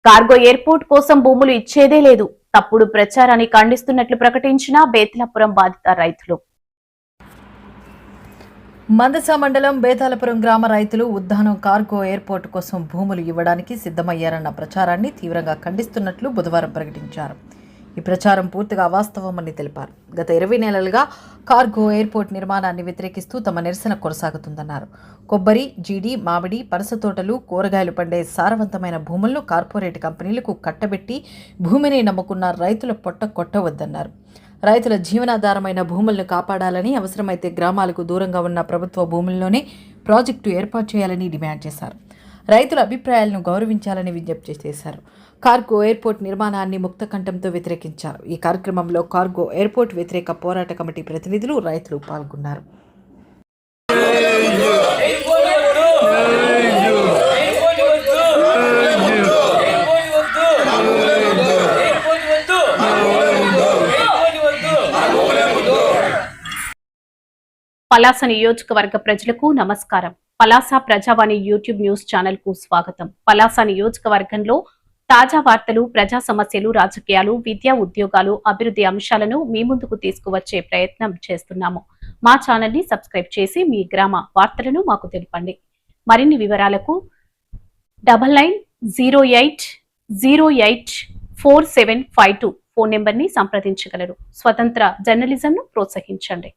Cargo airport కోసం భూములు ఇచ్చేదే లేదు. తప్పుడు ప్రచారాన్ని ఖండిస్తున్నట్లు ప్రకటించిన బేతలాపురం బాధిత రైతులు. మందస మండలం బేతాలపురం గ్రామ రైతులు ఉద్దానం కార్గో ఎయిర్పోర్ట్ కోసం భూములు ఇవ్వడానికి సిద్ధమయ్యారన్న ప్రచారాన్ని తీవ్రంగా ఖండిస్తున్నట్లు బుధవారం ప్రకటించారు. ఈ ప్రచారం పూర్తిగా అవాస్తవమని తెలిపారు. గత 20 నెలలుగా కార్గో ఎయిర్పోర్ట్ నిర్మాణాన్ని వ్యతిరేకిస్తూ తమ నిరసన కొనసాగుతుందన్నారు. కొబ్బరి, జీడి, మామిడి, పనస తోటలు, కూరగాయలు పండే సారవంతమైన భూములను కార్పొరేట్ కంపెనీలకు కట్టబెట్టి భూమిని నమ్ముకున్న రైతుల పొట్ట కొట్టవద్దన్నారు. రైతుల జీవనాధారమైన భూములను కాపాడాలని, అవసరమైతే గ్రామాలకు దూరంగా ఉన్న ప్రభుత్వ భూముల్లోనే ప్రాజెక్టు ఏర్పాటు చేయాలని డిమాండ్ చేశారు. రైతుల అభిప్రాయాలను గౌరవించాలని విజ్ఞప్తి చేశారు. కార్గో ఎయిర్పోర్ట్ నిర్మాణాన్ని ముక్తకంఠంతో వ్యతిరేకించారు. ఈ కార్యక్రమంలో కార్గో ఎయిర్పోర్ట్ వ్యతిరేక పోరాట కమిటీ ప్రతినిధులు, రైతులు పాల్గొన్నారు. పలాస నియోజకవర్గ ప్రజలకు నమస్కారం. పలాస ప్రజావాణి యూట్యూబ్ న్యూస్ ఛానల్ కు స్వాగతం. పలాస నియోజకవర్గంలో తాజా వార్తలు, ప్రజా సమస్యలు, రాజకీయాలు, విద్యా, ఉద్యోగాలు, అభివృద్ధి అంశాలను మీ ముందుకు తీసుకువచ్చే ప్రయత్నం చేస్తున్నాము. మా ఛానల్ ని సబ్స్క్రైబ్ చేసి మీ గ్రామ వార్తలను మాకు తెలపండి. మరిన్ని వివరాలకు 9908084752 ఫోన్ నెంబర్ ని సంప్రదించగలరు. స్వతంత్ర జర్నలిజంను ప్రోత్సహించండి.